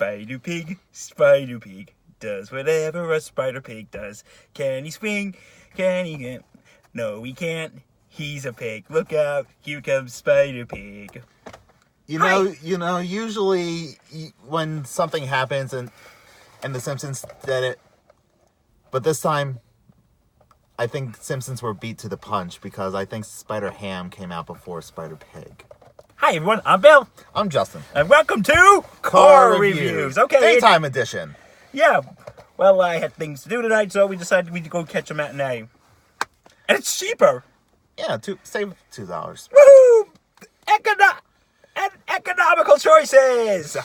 Spider Pig does whatever a Spider Pig does. Can he swing? Can he get? No, he can't. He's a pig. Look out! Here comes Spider Pig. You know. Usually when something happens and The Simpsons did it, but this time, I think Simpsons were beat to the punch because I think Spider Ham came out before Spider Pig. Hi everyone, I'm Bill. I'm Justin. And welcome to Car Reviews. Okay. Daytime edition. Yeah. Well, I had things to do tonight, so we decided we'd go catch a matinee. And it's cheaper. Yeah, save $2. Woohoo! Economical choices!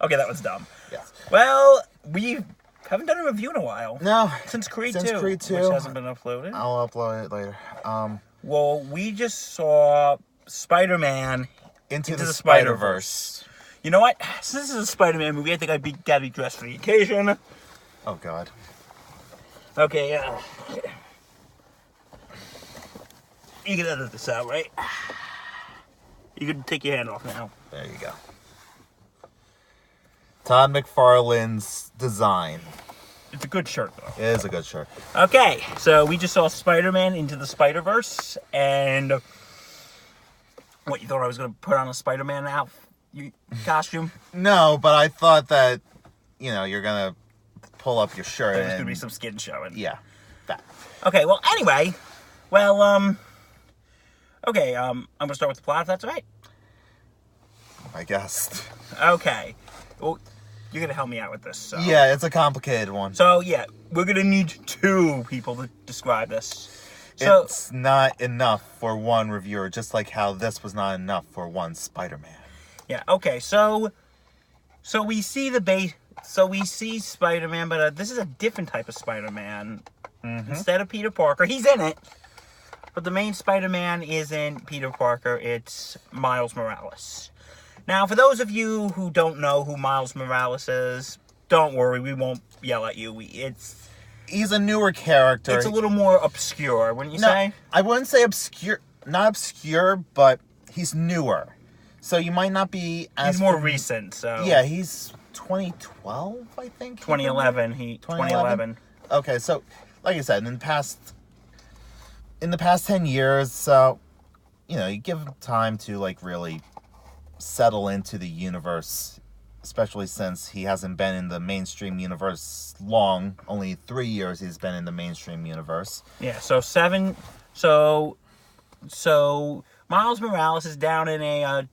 Okay, that was dumb. Yes. Well, we haven't done a review in a while. No. Since Creed 2. Creed 2. Which hasn't been uploaded. I'll upload it later. Well, we just saw Spider-Man Into the Spider-Verse. You know what? Since this is a Spider-Man movie, I think gotta be dressed for the occasion. Oh, God. Okay, you can edit this out, right? You can take your hand off now. There you go. Todd McFarlane's design. It's a good shirt, though. It is a good shirt. Okay, so we just saw Spider-Man Into the Spider-Verse, and what, you thought I was going to put on a Spider-Man costume? No, but I thought that, you're going to pull up your shirt. There's going to be some skin showing. Yeah, that. Okay, well, anyway, I'm going to start with the plot, if that's all right. I guess. Okay. Well, you're going to help me out with this, so. Yeah, it's a complicated one. So, yeah, we're going to need two people to describe this. So, it's not enough for one reviewer, just like how this was not enough for one Spider-Man. Yeah, okay, so we see we see Spider-Man, but this is a different type of Spider-Man. Mm-hmm. Instead of Peter Parker, he's in it. But the main Spider-Man isn't Peter Parker, it's Miles Morales. Now, for those of you who don't know who Miles Morales is, don't worry, we won't yell at you. He's a newer character. It's a little more obscure, wouldn't you say? I wouldn't say obscure, not obscure, but he's newer. So you might not be as... He's more recent, so... Yeah, he's 2012, I think? 2011. 2011. Okay, so, like I said, in the past 10 years, you give him time to, really settle into the universe, especially since he hasn't been in the mainstream universe long. Only 3 years he's been in the mainstream universe. Yeah, so Miles Morales is down in a,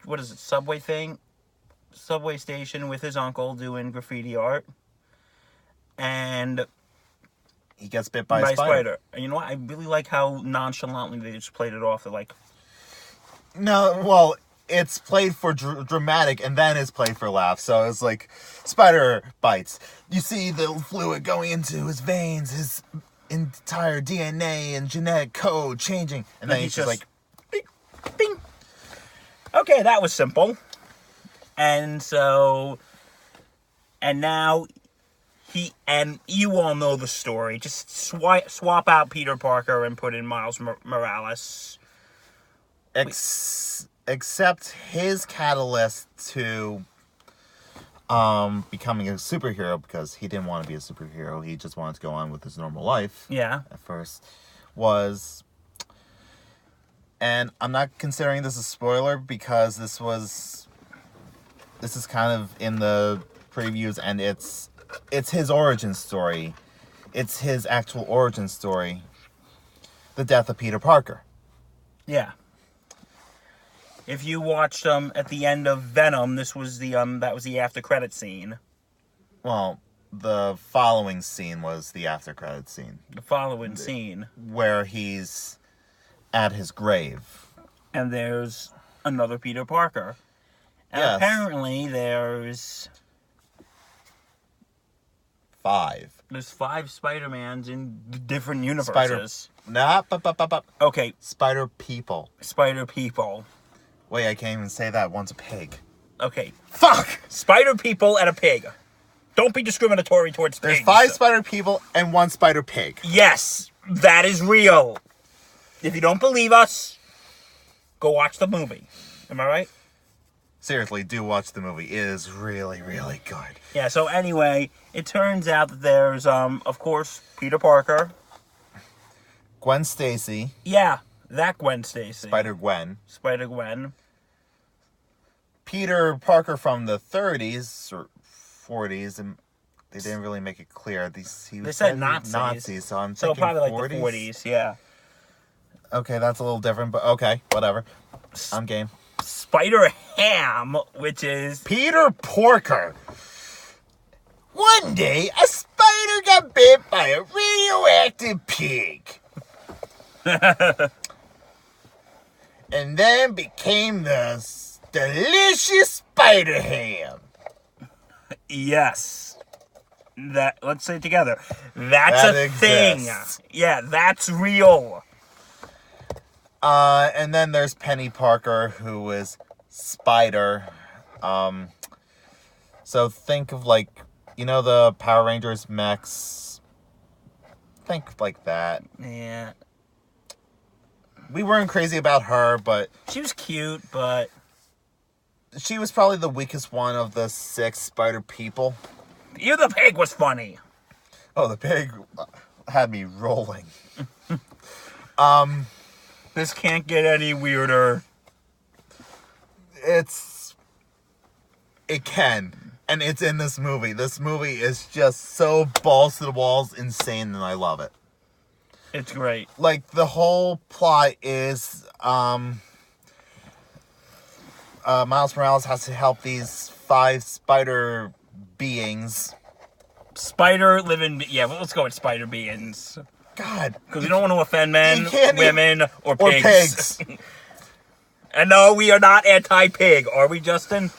subway station with his uncle doing graffiti art. And he gets bit by a spider. And you know what? I really like how nonchalantly they just played it off. They're like... No, well, it's played for dramatic and then it's played for laughs. So it's like, spider bites. You see the fluid going into his veins, his entire DNA and genetic code changing. And then he's just like... Bing, bing. Okay, that was simple. And now... And you all know the story. Just swap out Peter Parker and put in Miles Morales. Except his catalyst to becoming a superhero, because he didn't want to be a superhero. He just wanted to go on with his normal life. Yeah. At first. Was... And I'm not considering this a spoiler because this is kind of in the previews, and it's his origin story. It's his actual origin story. The death of Peter Parker. Yeah. If you watched at the end of Venom, this was that was the after credit scene. Well, the following scene was the after credit scene. The following scene where he's at his grave. And there's another Peter Parker. And yes. Apparently there's 5. There's 5 Spider-Mans in different universes. Okay. Spider people. Spider people. Wait, I can't even say that. One's a pig. Okay. Fuck! Spider people and a pig. Don't be discriminatory towards pigs. There's 5 spider people and 1 spider pig. Yes, that is real. If you don't believe us, go watch the movie. Am I right? seriously, do watch the movie. It is really, really good. Yeah, so anyway, it turns out that there's, of course, Peter Parker. Gwen Stacy. Yeah, that Gwen Stacy. Spider-Gwen. Spider-Gwen. Peter Parker from the 30s or 40s, and they didn't really make it clear. They said Nazis. So I'm So thinking probably 40s? like the 40s, yeah. Okay, that's a little different, but okay, whatever. I'm game. Spider-Ham, which is... Peter Porker. One day, a spider got bit by a radioactive pig. And then became the delicious spider ham. Yes. Let's say it together. That's That a thing. exists. Yeah, that's real. And then there's Penny Parker, who is Spider. So think of like, you know, the Power Rangers mechs. Think like that. Yeah. We weren't crazy about her, but She was cute, but... she was probably the weakest one of the 6 spider people. You the pig was funny. Oh, the pig had me rolling. This can't get any weirder. It can. And it's in this movie. This movie is just so balls to the walls insane, and I love it. It's great. Like, the whole plot is, Miles Morales has to help these 5 spider beings. Spider living... Yeah, well, let's go with spider beings. God. Because we don't want to offend men, You can't women, or pigs. Or pigs. And no, we are not anti-pig. Are we, Justin?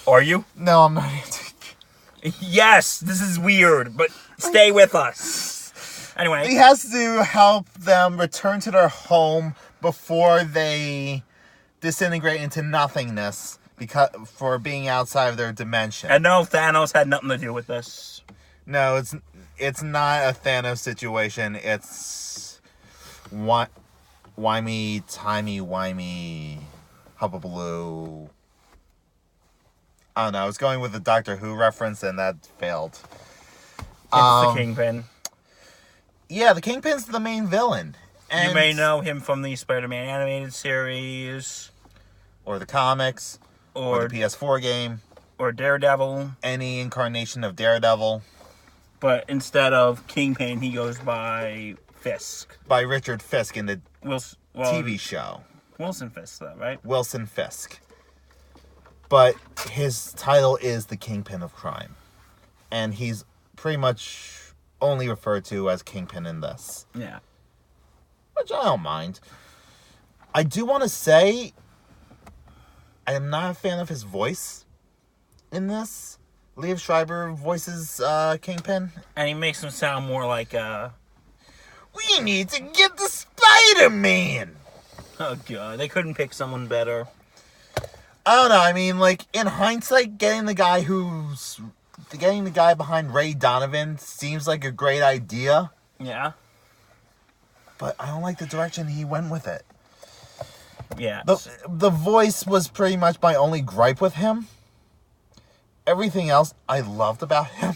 Are you? No, I'm not into Yes, this is weird, but stay with us. Anyway. He has to help them return to their home before they disintegrate into nothingness for being outside of their dimension. And no, Thanos had nothing to do with this. No, it's not a Thanos situation. It's wimey, hubbabaloo. I don't know. I was going with the Doctor Who reference, and that failed. It's the Kingpin. Yeah, the Kingpin's the main villain. And You may know him from the Spider-Man animated series. Or the comics. Or the PS4 game. Or Daredevil. Any incarnation of Daredevil. But instead of Kingpin, he goes by Fisk. By Richard Fisk in the TV show. Wilson Fisk, though, right? Wilson Fisk. But his title is the Kingpin of Crime. And he's pretty much only referred to as Kingpin in this. Yeah. Which I don't mind. I do want to say, I am not a fan of his voice in this. Liev Schreiber voices Kingpin. And he makes him sound more like, We need to get the Spider-Man! Oh, God. They couldn't pick someone better. I don't know. I mean, like, in hindsight, getting the guy behind Ray Donovan seems like a great idea. Yeah. But I don't like the direction he went with it. Yeah. The voice was pretty much my only gripe with him. Everything else I loved about him.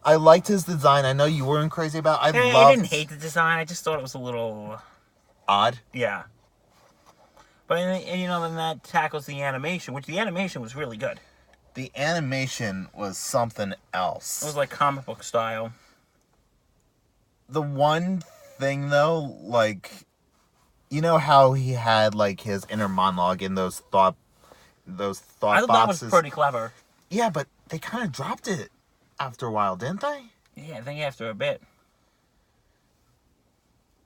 I liked his design. I know you weren't crazy about it. I didn't hate the design. I just thought it was a little... odd. Yeah. But, you know, then that tackles the animation, which the animation was really good. The animation was something else. It was like comic book style. The one thing, though, like, you know how he had, like, his inner monologue in those thought I thought boxes? that was pretty clever. Yeah, but they kind of dropped it after a while, didn't they? Yeah, I think after a bit.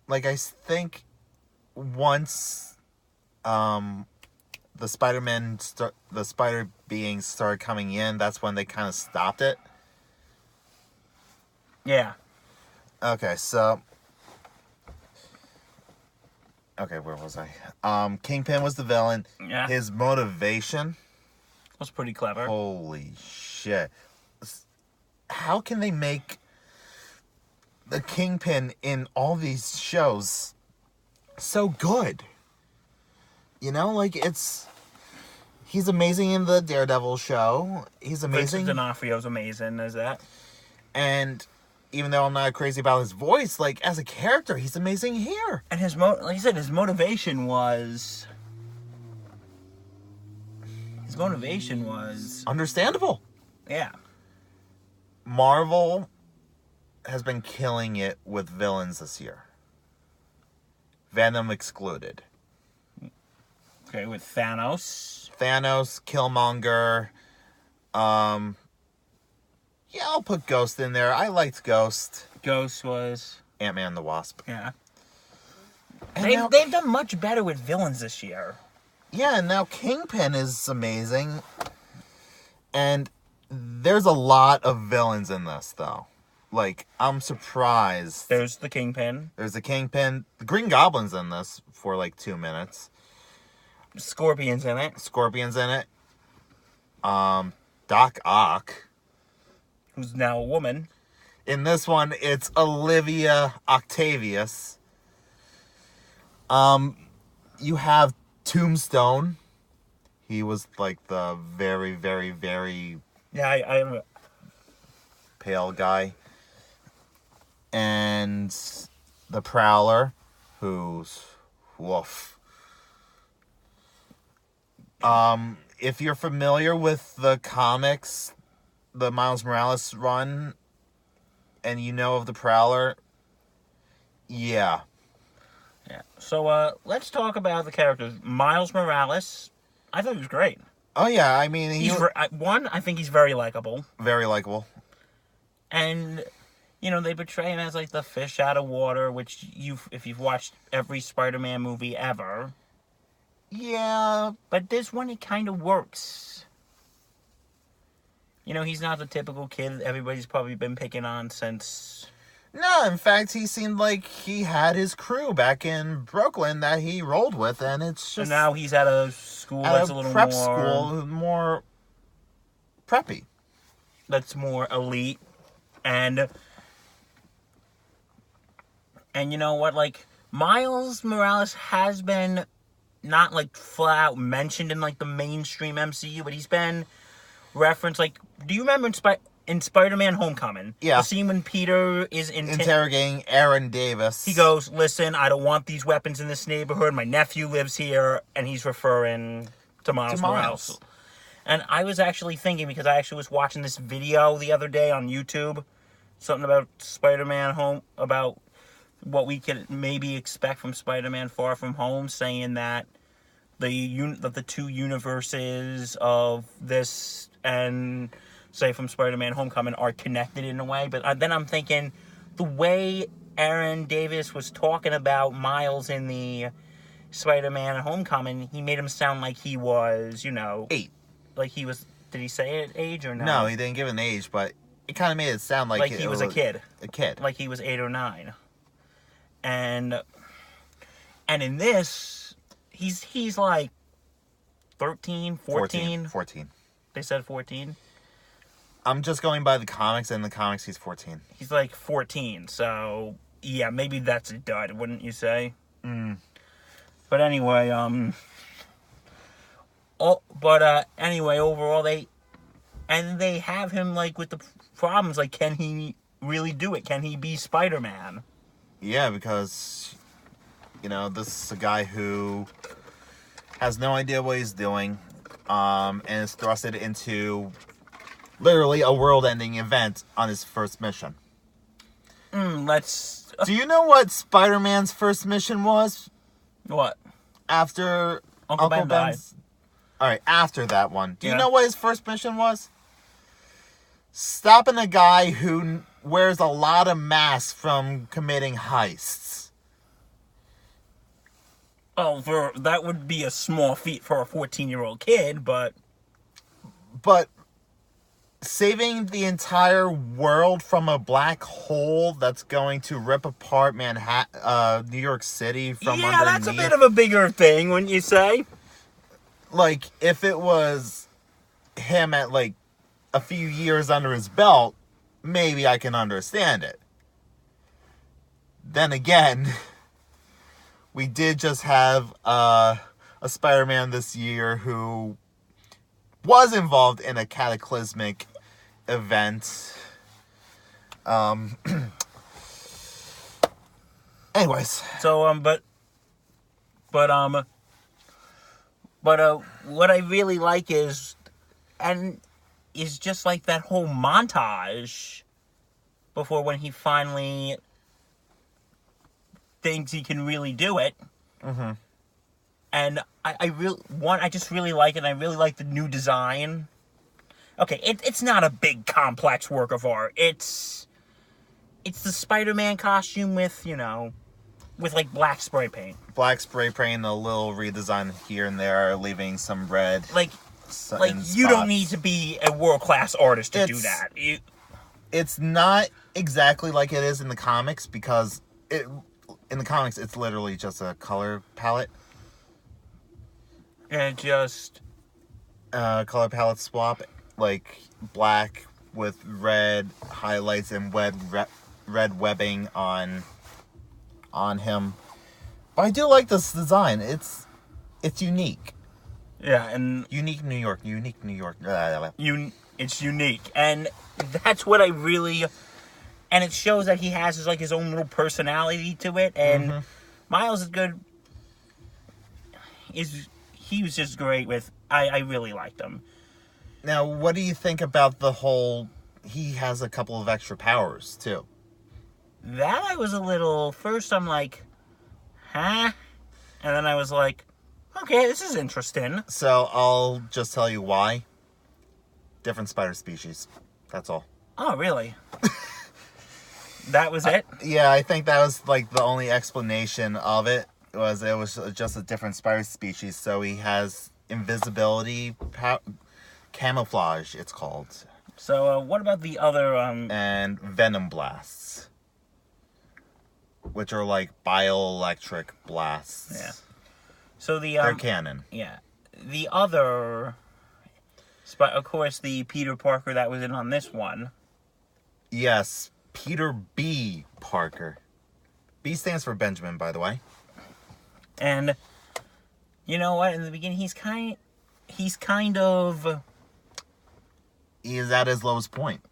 Like, I think once the spider beings started coming in, that's when they kind of stopped it. Yeah. Okay, so... Okay, where was I? Kingpin was the villain. Yeah. His motivation... was pretty clever. Holy shit. How can they make the Kingpin in all these shows so good? You know, like, He's amazing in the Daredevil show. He's amazing. Vincent D'Onofrio's amazing as that. And even though I'm not crazy about his voice, like, as a character, he's amazing here. And like I said, his motivation was... Understandable. Yeah. Marvel has been killing it with villains this year. Venom excluded. Okay, with Thanos, Killmonger. Yeah, I'll put Ghost in there. I liked Ghost. Ghost was... Ant-Man and the Wasp. Yeah. And They've done much better with villains this year. Yeah, and now Kingpin is amazing. And there's a lot of villains in this, though. Like, I'm surprised. There's the Kingpin. There's the Kingpin. The Green Goblin's in this for like 2 minutes. Scorpion's in it. Doc Ock. Who's now a woman. In this one, it's Olivia Octavius. You have Tombstone. He was like the very, very, very... Yeah, I pale guy. And the Prowler, who's... woof. If you're familiar with the comics, the Miles Morales run, and you know of the Prowler, yeah. Yeah. So, let's talk about the characters. Miles Morales, I thought he was great. Oh, yeah, I mean... I think he's very likable. Very likable. And, you know, they portray him as, like, the fish out of water, which if you've watched every Spider-Man movie ever... Yeah. But this one, it kind of works. You know, he's not the typical kid everybody's probably been picking on since... No, in fact, he seemed like he had his crew back in Brooklyn that he rolled with, and it's just... And now he's at a school that's a little prep more... school, more preppy. That's more elite. And you know what, like, Miles Morales has been... not like flat out mentioned in like the mainstream MCU, but he's been referenced. Like, do you remember in Spider-Man: Homecoming? Yeah. The scene when Peter is interrogating Aaron Davis. He goes, "Listen, I don't want these weapons in this neighborhood. My nephew lives here," and he's referring to Miles Morales. And I was actually thinking, because I actually was watching this video the other day on YouTube, something about Spider-Man about what we could maybe expect from Spider-Man Far From Home, saying that the two universes of this and, say, from Spider-Man Homecoming are connected in a way. But then I'm thinking, the way Aaron Davis was talking about Miles in the Spider-Man Homecoming, he made him sound like he was, 8. Like he was... Did he say an age or no? No, he didn't give an age, but it kind of made it sound like he was a kid. A kid. Like he was 8 or 9. And in this, he's like 13, 14. 14. They said 14. I'm just going by the comics, and in the comics he's 14. He's like 14, so yeah, maybe that's a dud, wouldn't you say? But anyway, anyway, overall they have him like with the problems, like, can he really do it? Can he be Spider-Man? Yeah, because, this is a guy who has no idea what he's doing, and is thrusted into literally a world-ending event on his first mission. Do you know what Spider-Man's first mission was? What? After Uncle Ben died. Alright, after that one. Do you Yeah. know what his first mission was? Stopping a guy who wears a lot of masks from committing heists. Well, that would be a small feat for a 14-year-old kid, but saving the entire world from a black hole that's going to rip apart Manhattan, New York City from underneath. Yeah, that's a bit of a bigger thing, wouldn't you say? Like, if it was him at, like, a few years under his belt, maybe I can understand it. Then again, we did just have a Spider-Man this year who was involved in a cataclysmic event. Anyways. So, what I really like is just like that whole montage before when he finally thinks he can really do it. Mm-hmm. And I just really like it. And I really like the new design. Okay, it's not a big complex work of art. It's the Spider-Man costume with, with like black spray paint. Black spray paint, a little redesign here and there, leaving some red. Like you don't need to be a world-class artist to do that. It's not exactly like it is in the comics, because in the comics it's literally just a color palette. And just color palette swap, like black with red highlights and red webbing on him. But I do like this design. It's unique. Yeah, and unique New York. It's unique, and that's what I really. And it shows that he has his own little personality to it. And Miles is good. He was just great with. I really liked him. Now, what do you think about the whole? He has a couple of extra powers too. That I was a little. First, I'm like, huh? And then I was like, okay, this is interesting. So I'll just tell you why. Different spider species. That's all. Oh, really? That was it? Yeah, I think that was like the only explanation of it. It was just a different spider species. So he has invisibility, camouflage. It's called. So what about the other? And venom blasts, which are like bioelectric blasts. Yeah. So they're canon. Yeah. The other, of course, the Peter Parker that was in on this one. Yes, Peter B. Parker. B stands for Benjamin, by the way. And you know what? In the beginning, he's kind of. He is at his lowest point.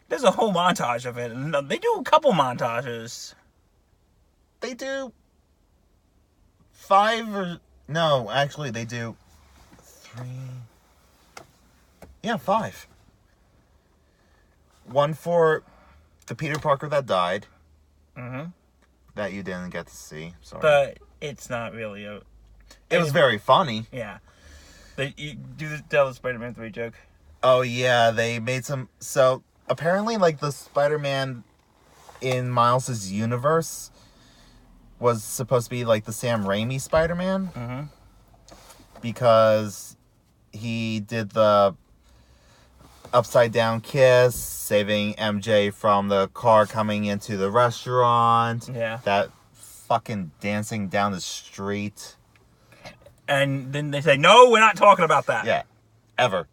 There's a whole montage of it, and they do a couple montages. They do 5 or no, actually they do 3. Yeah, 5. One for the Peter Parker that died. Mm-hmm. That you didn't get to see. Sorry. But it's not really a. It was very funny. Yeah. You tell the Spider-Man 3 joke. Oh yeah, they made some. So apparently, like the Spider-Man in Miles' universe was supposed to be like the Sam Raimi Spider-Man. Mm-hmm. Because he did the upside down kiss, saving MJ from the car coming into the restaurant. Yeah. That fucking dancing down the street. And then they say, no, we're not talking about that. Yeah. Ever.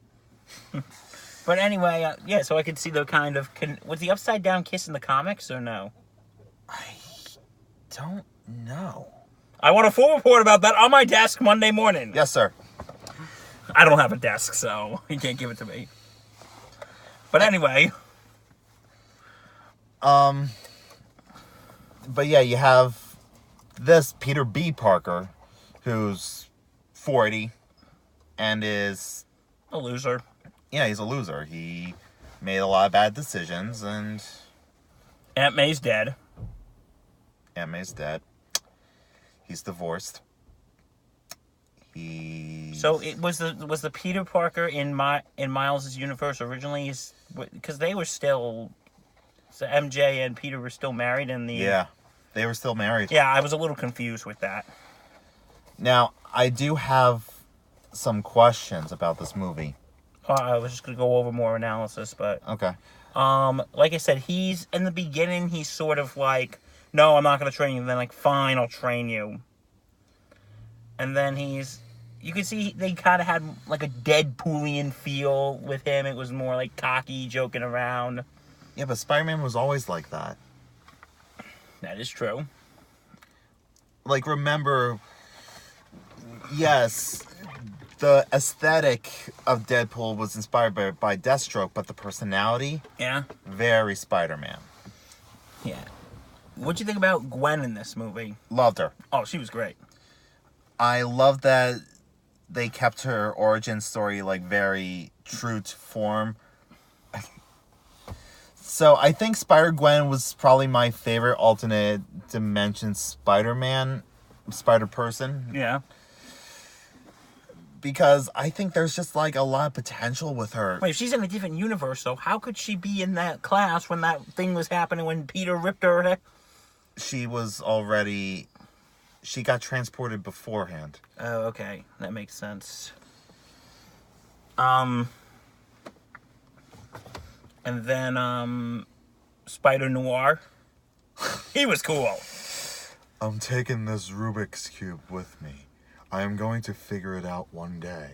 But anyway, yeah, so I could see the kind of... was the upside down kiss in the comics or no? I don't know. I want a full report about that on my desk Monday morning. Yes, sir. I don't have a desk, so you can't give it to me. But anyway. But yeah, you have this Peter B. Parker, who's 40 and is... a loser. Yeah, he's a loser. He made a lot of bad decisions, and... Aunt May's dead. Aunt May's dead. He's divorced. So it was the Peter Parker in Miles' universe originally, because they were still... So MJ and Peter were still married in the... Yeah, they were still married. Yeah, I was a little confused with that. Now, I do have some questions about this movie. I was just going to go over more analysis, but... Okay. Like I said, he's... In the beginning, he's sort of like, no, I'm not going to train you. And then like, fine, I'll train you. And then he's... You can see they kind of had like a Deadpoolian feel with him. It was more like cocky, joking around. Yeah, but Spider-Man was always like that. That is true. Like, remember... Yes, the aesthetic of Deadpool was inspired by Deathstroke, but the personality, Yeah. very Spider-Man. Yeah. What'd you think about Gwen in this movie? Loved her. Oh, she was great. I love that they kept her origin story like very true to form. So I think Spider-Gwen was probably my favorite alternate dimension Spider-Man, Spider-Person. Yeah. Because I think there's just like a lot of potential with her. Wait, if she's in a different universe, though, how could she be in that class when that thing was happening when Peter ripped her? She got transported beforehand. Oh, okay. That makes sense. And then, Spider Noir. He was cool. I'm taking this Rubik's Cube with me. I am going to figure it out one day.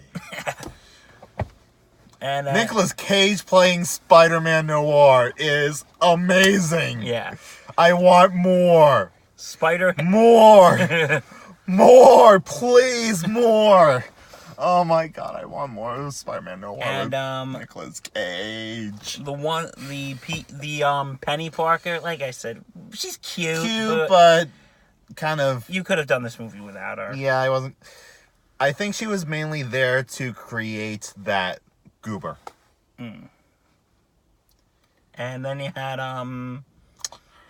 And Nicolas Cage playing Spider-Man Noir is amazing. Yeah. I want more. Spider. More. More. Please, more. Oh my god, I want more of Spider-Man Noir. And Nicolas Cage. The Penny Parker, like I said, she's cute. Cute, but kind of. You could have done this movie without her. Yeah, I wasn't. I think she was mainly there to create that goober. Mm. And then you had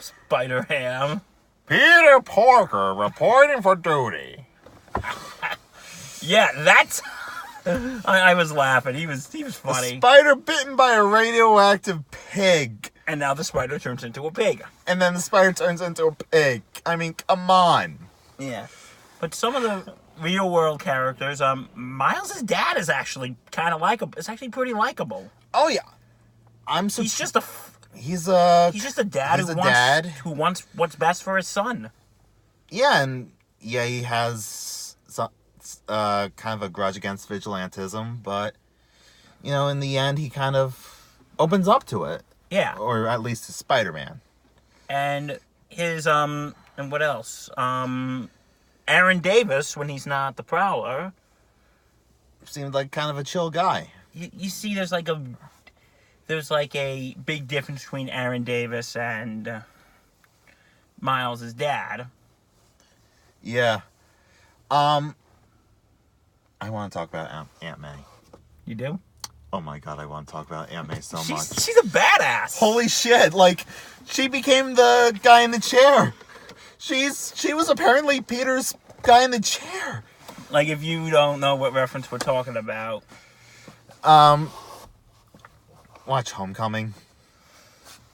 Spider-Ham. Peter Parker reporting for duty. Yeah, that's. I was laughing. He was funny. A spider bitten by a radioactive pig. And now the spider turns into a pig. And then the spider turns into a pig. I mean, come on. Yeah. But some of the real world characters, Miles' dad is actually kind of likable. It's actually pretty likable. Oh yeah. He's just a dad who wants what's best for his son. Yeah, and yeah, he has kind of a grudge against vigilantism, but you know, in the end, he kind of opens up to it. Yeah. Or at least to Spider-Man. And his and what else? Aaron Davis, when he's not the Prowler, seemed like kind of a chill guy. You see, there's like a big difference between Aaron Davis and Miles' dad. Yeah. I want to talk about Aunt May. You do? Oh my god, I want to talk about Aunt May so much. She's a badass. Holy shit! Like, she became the guy in the chair. She was apparently Peter's guy in the chair. Like, if you don't know what reference we're talking about. Watch Homecoming.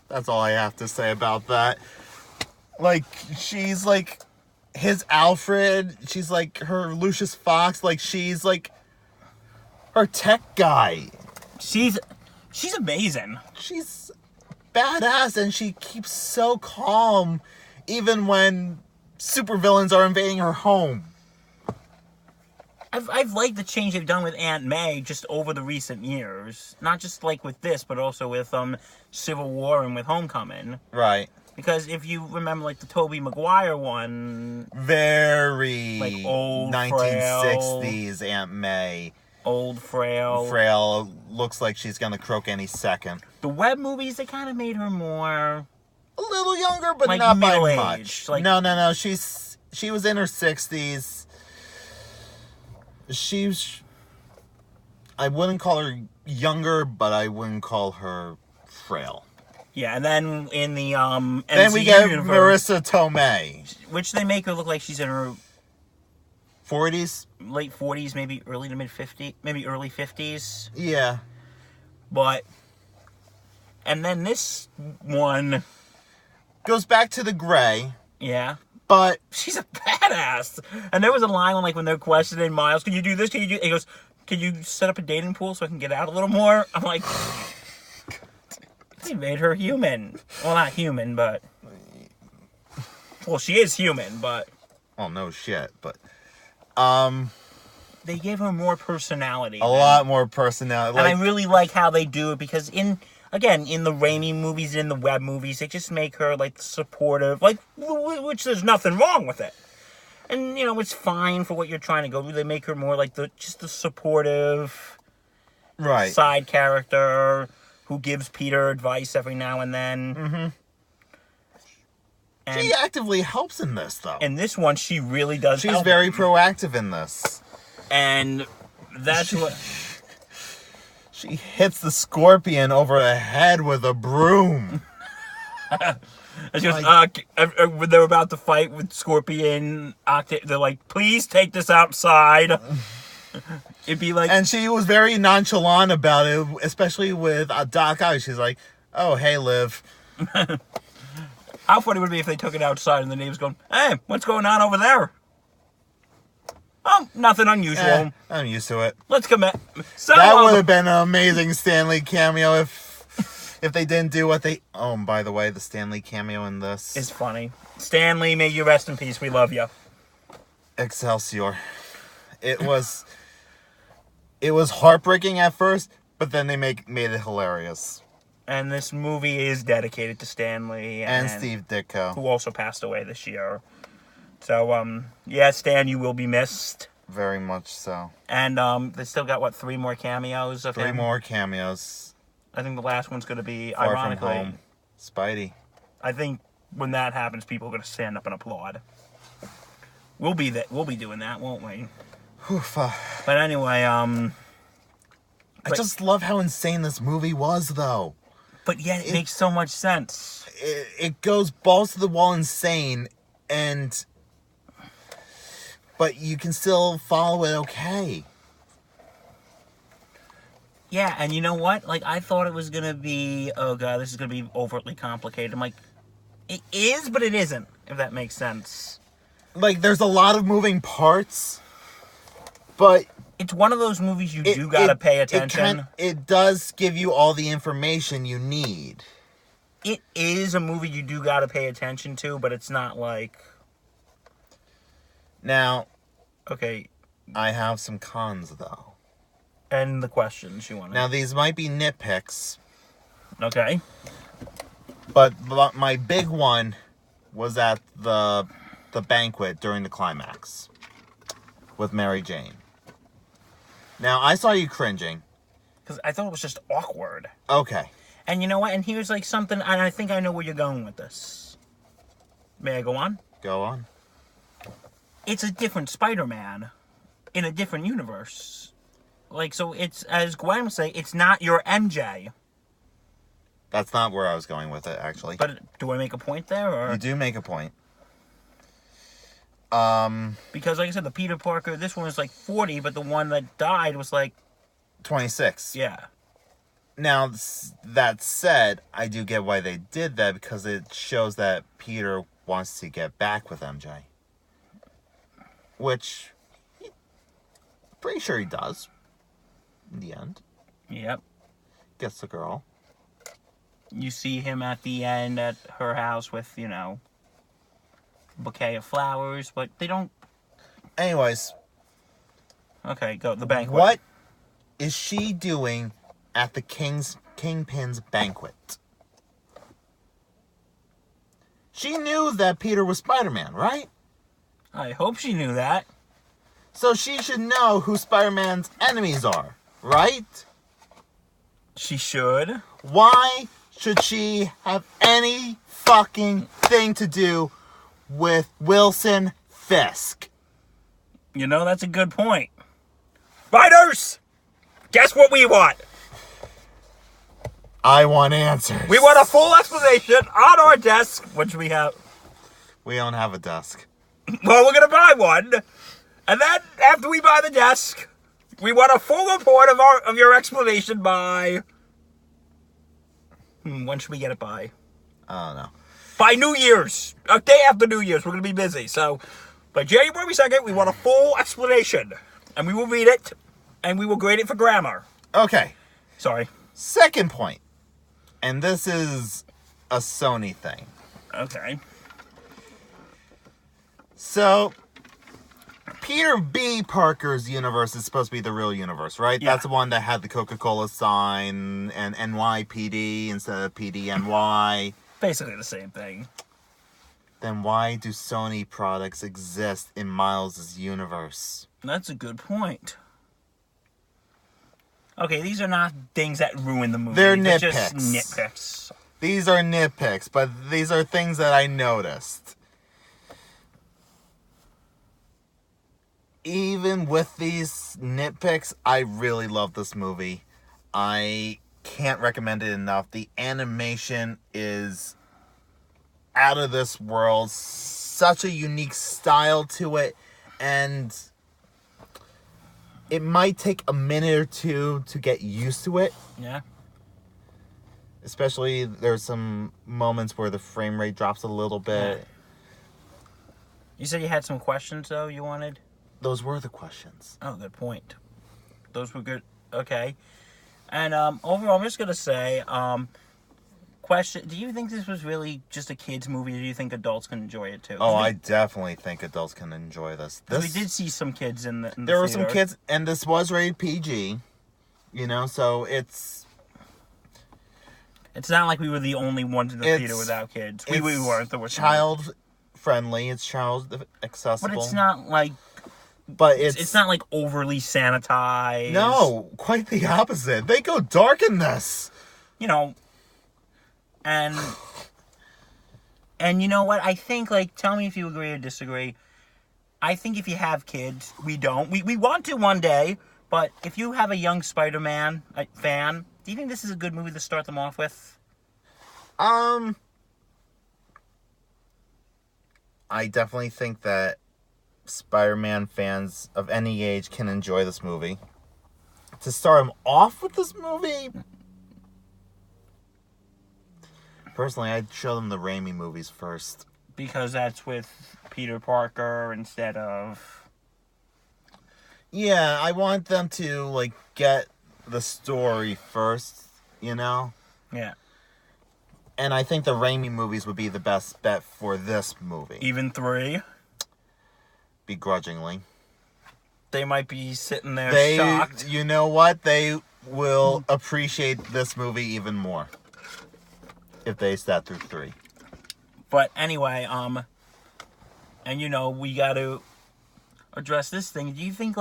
That's all I have to say about that. Like, she's like his Alfred. She's like her Lucius Fox. Like, she's like her tech guy. She's amazing. She's badass, and she keeps so calm even when supervillains are invading her home. I've liked the change they've done with Aunt May just over the recent years. Not just like with this, but also with Civil War and with Homecoming. Right. Because if you remember, like, the Tobey Maguire one... Very... like, old, 1960s frail, Aunt May. Old, frail. Frail. Looks like she's gonna croak any second. The Web movies, they kind of made her more... a little younger, but like not by middle-aged. much. Like, no. She was in her 60s. I wouldn't call her younger, but I wouldn't call her frail. yeah, and then in the MCU then we get universe, Marissa Tomei, which they make her look like she's in her 40s, late 40s, maybe early to mid 50s, maybe early 50s. Yeah. But and then this one goes back to the gray. Yeah. But she's a badass. And there was a line when they're questioning Miles, can you do this? Can you do... He goes, can you set up a dating pool so I can get out a little more? I'm like... They made her human. Well, not human, but... Well, she is human, but... Oh, no shit, but... They gave her more personality. A lot more personality. And I really like how they do it, because in the Raimi movies, in the Webb movies, they just make her, like, supportive, like, which there's nothing wrong with it. And, you know, it's fine for what you're trying to go through. They make her more like just the supportive side character who gives Peter advice every now and then. Mm-hmm. And she actively helps in this, though. In this one, she really does. She's very proactive in this. And that's what... She hits the scorpion over the head with a broom. She goes, when they're about to fight with Scorpion, they're like, please take this outside. It'd be like... And she was very nonchalant about it, especially with Doc Ock. She's like, oh, hey, Liv. How funny would it be if they took it outside and the name's going, hey, what's going on over there? Oh, nothing unusual. I'm used to it. Let's commit. So, that would have been an amazing Stan Lee cameo if they didn't do what they... Oh, and by the way, the Stan Lee cameo in this... is funny. Stan Lee, may you rest in peace. We love you. Excelsior. It was heartbreaking at first, but then they made it hilarious. And this movie is dedicated to Stan Lee. And Steve Ditko. Who also passed away this year. So, yeah, Stan, you will be missed. Very much so. And they still got, 3 more cameos of him? 3 more cameos. I think the last one's going to be, Far ironically... From Home. Spidey. I think when that happens, people are going to stand up and applaud. We'll be doing that, won't we? But anyway, I just love how insane this movie was, though. But yet it makes so much sense. It goes balls to the wall insane, but you can still follow it okay. Yeah, and you know what? Like, I thought it was going to be, oh god, this is going to be overtly complicated. I'm like, it is, but it isn't, if that makes sense. Like, there's a lot of moving parts, but... It's one of those movies you do gotta pay attention. It does give you all the information you need. It is a movie you do gotta pay attention to, but it's not like... Now... Okay. I have some cons, though. And the questions you want to... Now, these might be nitpicks. Okay. But my big one was at the banquet during the climax. With Mary Jane. Now, I saw you cringing. Because I thought it was just awkward. Okay. And you know what? And here's like something, and I think I know where you're going with this. May I go on? Go on. It's a different Spider-Man in a different universe. Like, so it's, as Gwen would say, it's not your MJ. That's not where I was going with it, actually. But do I make a point there? Or? You do make a point. Because, like I said, the Peter Parker, this one was like 40, but the one that died was like... 26. Yeah. Now, that said, I do get why they did that, because it shows that Peter wants to get back with MJ. Which, pretty sure he does. In the end. Yep. Gets the girl. You see him at the end at her house with, you know, a bouquet of flowers, but they don't... Anyways. Okay, go. The banquet. What is she doing at the Kingpin's banquet? She knew that Peter was Spider-Man, right? I hope she knew that. So she should know who Spider-Man's enemies are, right? She should. Why should she have any fucking thing to do with Wilson Fisk? You know, that's a good point. Writers! Guess what we want? I want answers. We want a full explanation on our desk, which we have. We don't have a desk. Well, we're going to buy one. And then, after we buy the desk, we want a full report of your explanation by... when should we get it by? I don't know. By New Year's. A day after New Year's. We're going to be busy. So, by January 2nd, we want a full explanation. And we will read it. And we will grade it for grammar. Okay. Sorry. Second point. And this is a Sony thing. Okay. So, Peter B. Parker's universe is supposed to be the real universe, right? Yeah. That's the one that had the Coca-Cola sign and NYPD instead of PDNY. Basically the same thing. then why do Sony products exist in Miles' universe? That's a good point. Okay, these are not things that ruin the movie. They're just nitpicks. nitpicks. These are nitpicks, but these are things that I noticed. Even with these nitpicks, I really love this movie. I can't recommend it enough. The animation is out of this world. Such a unique style to it. And it might take a minute or two to get used to it. Yeah. Especially there's some moments where the frame rate drops a little bit. Yeah. You said you had some questions, though, you wanted? Those were the questions. Oh, good point. Those were good. Okay. And overall, I'm just going to say, question, do you think this was really just a kid's movie, or do you think adults can enjoy it, too? Oh, I definitely think adults can enjoy this. We did see some kids in the There were theater. some kids, and this was rated PG, so it's... It's not like we were the only ones in the theater without kids. We weren't. There were child-friendly. It's child-accessible. But it's not like... But it's not like overly sanitized. No, quite the opposite. They go dark in this. And you know what? I think, tell me if you agree or disagree. I think if you have kids, we don't. We want to one day, but if you have a young Spider-Man fan, do you think this is a good movie to start them off with? I definitely think that Spider-Man fans of any age can enjoy this movie. To start them off with this movie, personally, I'd show them the Raimi movies first. Because that's with Peter Parker instead of... Yeah, I want them to, get the story first, Yeah. And I think the Raimi movies would be the best bet for this movie. Even 3? Begrudgingly. They might be sitting there shocked. You know what? They will appreciate this movie even more if they sat through 3. But anyway, and we got to address this thing. Do you think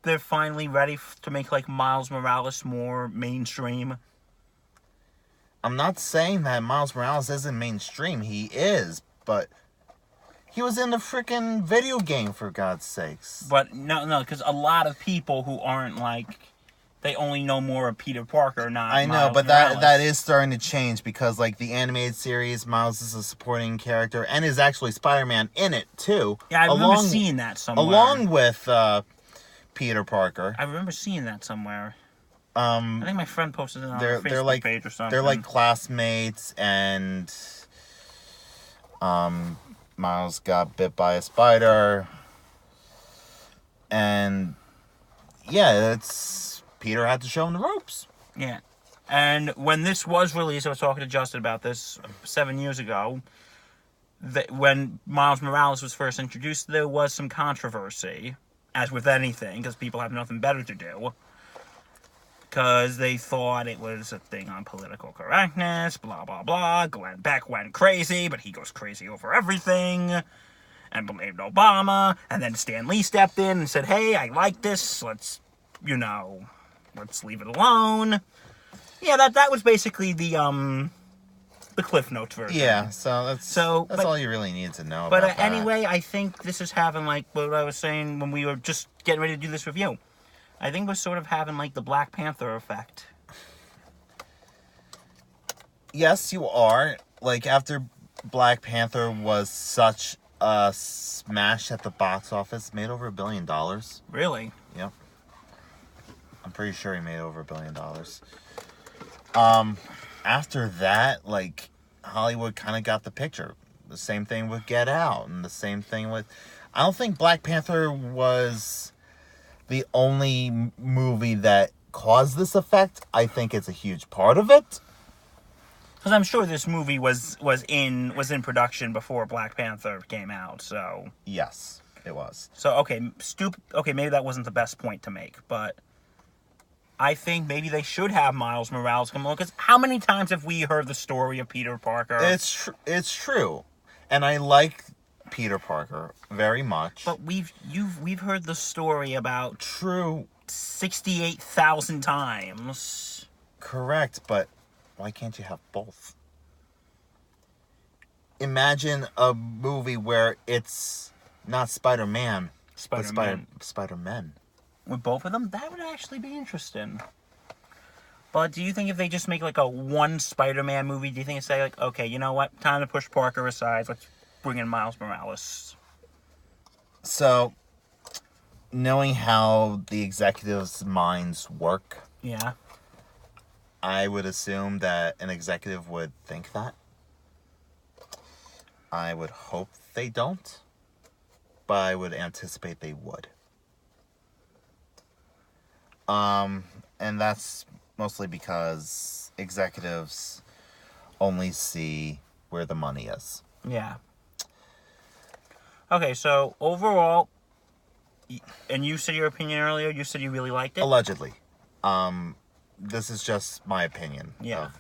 they're finally ready to make Miles Morales more mainstream? I'm not saying that Miles Morales isn't mainstream. He is, but he was in the freaking video game, for God's sakes. But no, because a lot of people who aren't they only know more of Peter Parker, not I know, Miles but Morales. that is starting to change because, the animated series, Miles is a supporting character and is actually Spider-Man in it, too. Yeah, I remember seeing that somewhere. Along with Peter Parker. I remember seeing that somewhere. I think my friend posted it on her Facebook page or something. They're classmates, and Miles got bit by a spider. And yeah, Peter had to show him the ropes. Yeah. And when this was released, I was talking to Justin about this 7 years ago. When Miles Morales was first introduced, there was some controversy, as with anything, because people have nothing better to do. Because they thought it was a thing on political correctness, blah, blah, blah. Glenn Beck went crazy, but he goes crazy over everything, and blamed Obama. And then Stan Lee stepped in and said, hey, I like this, let's leave it alone. Yeah, that was basically the Cliff Notes version. Yeah, so that's all you really need to know but about that. Anyway, I think this is having, what I was saying when we were just getting ready to do this review. I think we're sort of having, the Black Panther effect. Yes, you are. After Black Panther was such a smash at the box office, made over $1 billion. Really? Yep. I'm pretty sure he made over $1 billion. After that, Hollywood kind of got the picture. The same thing with Get Out, and the same thing with... I don't think Black Panther was the only movie that caused this effect. I think it's a huge part of it. Because I'm sure this movie was in production before Black Panther came out, so... Yes, it was. So, okay, maybe that wasn't the best point to make, but... I think maybe they should have Miles Morales come along, because how many times have we heard the story of Peter Parker? It's true. And I like Peter Parker very much. But we've heard the story about True. 68,000 times. Correct, but why can't you have both? Imagine a movie where it's not Spider-Man, but Spider-Men. With both of them? That would actually be interesting. But do you think if they just make like a one Spider-Man movie, do you think it's say like, okay, you know what? Time to push Parker aside. Let's bring in Miles Morales. So, knowing how the executives' minds work, Yeah. I would assume that an executive would think that. I would hope they don't, but I would anticipate they would. And that's mostly because executives only see where the money is. Yeah. Okay, so overall, and you said your opinion earlier, you said you really liked it? Allegedly. This is just my opinion Yeah.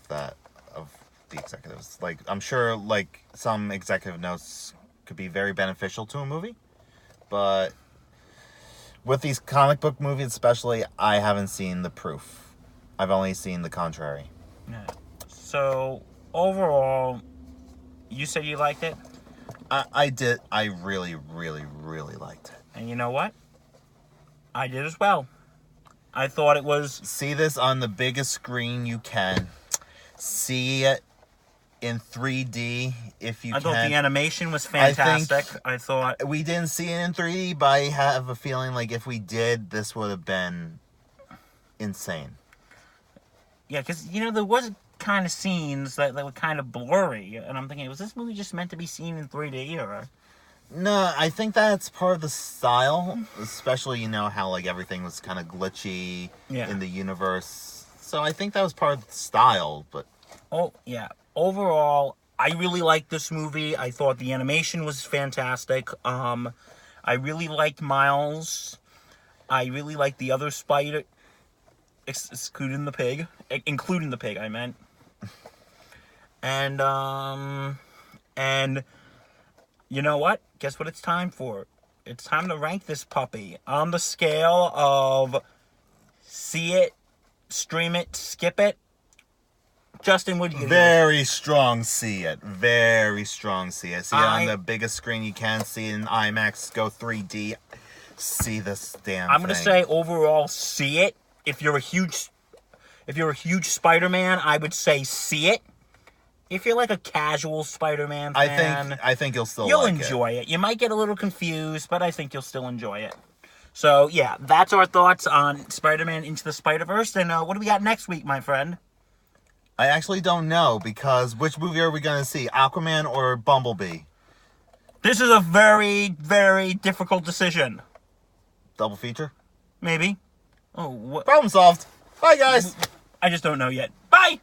of the executives. Like, I'm sure, like, some executive notes could be very beneficial to a movie, but with these comic book movies especially, I haven't seen the proof. I've only seen the contrary. Yeah. So, overall, you said you liked it? I did. I really, really, really liked it. And you know what? I did as well. I thought it was... See this on the biggest screen you can. See it in 3D if you can. I thought the animation was fantastic. I thought... We didn't see it in 3D, but I have a feeling like if we did, this would have been insane. Yeah, because, you know, there was kind of scenes that were kind of blurry. And I'm thinking, was this movie just meant to be seen in 3D or... No, I think that's part of the style. Especially, you know, how, like, everything was kind of glitchy in the universe. So I think that was part of the style, but... Oh, yeah. Overall, I really liked this movie. I thought the animation was fantastic. I really liked Miles. I really liked the other spider... Including the pig, I meant. And... You know what? Guess what it's time for? It's time to rank this puppy on the scale of see it, stream it, skip it. Justin, what do you Very strong see it. Very strong see it. See it on the biggest screen you can. See it in IMAX. Go 3D. See this damn I'm gonna say overall see it. If you're a huge Spider-Man, I would say see it. If you're like a casual Spider-Man fan, I think you'll enjoy it. You might get a little confused, but I think you'll still enjoy it. So yeah, that's our thoughts on Spider-Man Into the Spider-Verse. And what do we got next week, my friend? I actually don't know, because which movie are we going to see? Aquaman or Bumblebee? This is a very, very difficult decision. Double feature? Maybe. Oh, what? Problem solved. Bye, guys. I just don't know yet. Bye!